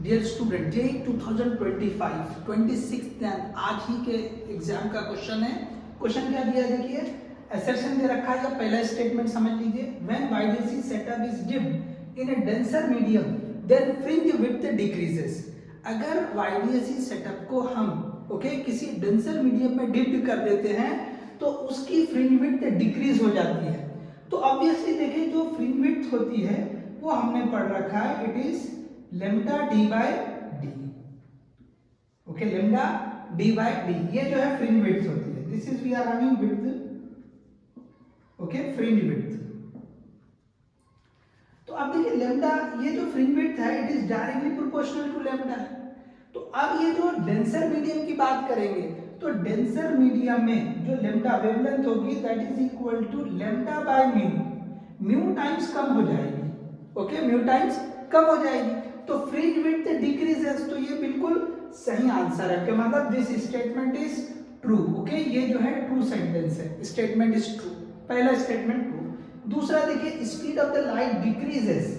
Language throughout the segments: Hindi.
डियर स्टूडेंट, जे 2025 26 आज ही के एग्जाम का क्वेश्चन है। क्वेश्चन क्या दिया है देखिए, असर्शन दे रखा है या पहला स्टेटमेंट समझ लीजिए। When YDSE setup is dipped in a denser medium then fringe width decreases. अगर वाईडीसी सेटअप को हम किसी डेंसर मीडियम में डिप्ड कर देते हैं तो उसकी फ्रिंज विड्थ डिक्रीज हो जाती है। तो ऑब्वियसली देखिए, जो फ्रिंज विड्थ होती है वो हमने पढ़ रखा है, it is lambda D by D. Okay, lambda D by D ये जो है फ्रिंज विड्थ होती है। This is we are having width, okay, fringe width. तो अब देखिए लेमडा, ये जो फ्रिंज विड्थ है it is directly proportional to lambda. तो अब ये जो डेंसर मीडियम की बात करेंगे तो डेंसर मीडियम में जो लेमडा वेवलेंथ होगी that is equal to lambda by mu. Mu times कम हो जाएगी, ओके, म्यू टाइम्स कम हो जाएगी तो फ्रिंज विड्थ डिक्रीजेस। तो ये बिल्कुल सही आंसर है कि मतलब this statement is true. Okay, ये जो है ट्रू सेंटेंस है, स्टेटमेंट इज ट्रू, पहला स्टेटमेंट ट्रू। दूसरा देखिए, speed of the light decreases,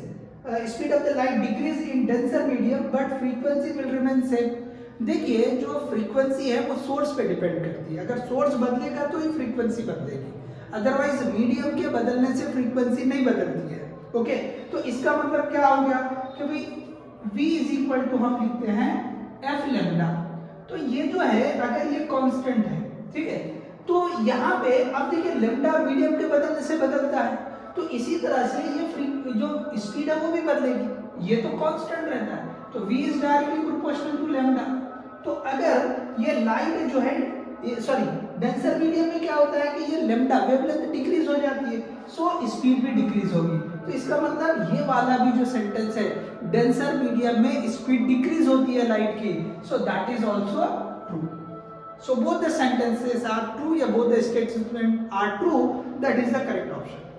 speed of the light decrease in denser medium but frequency will remain same. देखिए जो फ्रीक्वेंसी है वो सोर्स पे डिपेंड करती है, अगर सोर्स बदलेगा तो ही फ्रीक्वेंसी बदलेगी, अदरवाइज मीडियम के बदलने से फ्रीक्वेंसी नहीं बदलती है। ओके, तो इसका मतलब क्या हो गया कि भाई v इज इक्वल टू हम लिखते हैं एफ लेमडा। तो ये जो है अगर ये कांस्टेंट है, ठीक है, तो यहाँ पे अब देखिए लेमडा मीडियम के बदलने से बदलता है, तो इसी तरह से ये जो स्पीड है वो भी बदलेगी, ये तो कांस्टेंट रहता है, तो v is directly proportional to lambda. तो अगर ये लाइट जो है, सॉरी, डेंसर मीडियम में क्या होता है कि ये लेमडा वेवलेंथ डिक्रीज हो जाती है, सो स्पीड भी डिक्रीज होगी। तो इसका मतलब ये वाला भी जो सेंटेंस है, डेंसर मीडियम में स्पीड डिक्रीज होती है लाइट की, so that is also true. So both the sentences are true या both the statement are true, that is the correct option.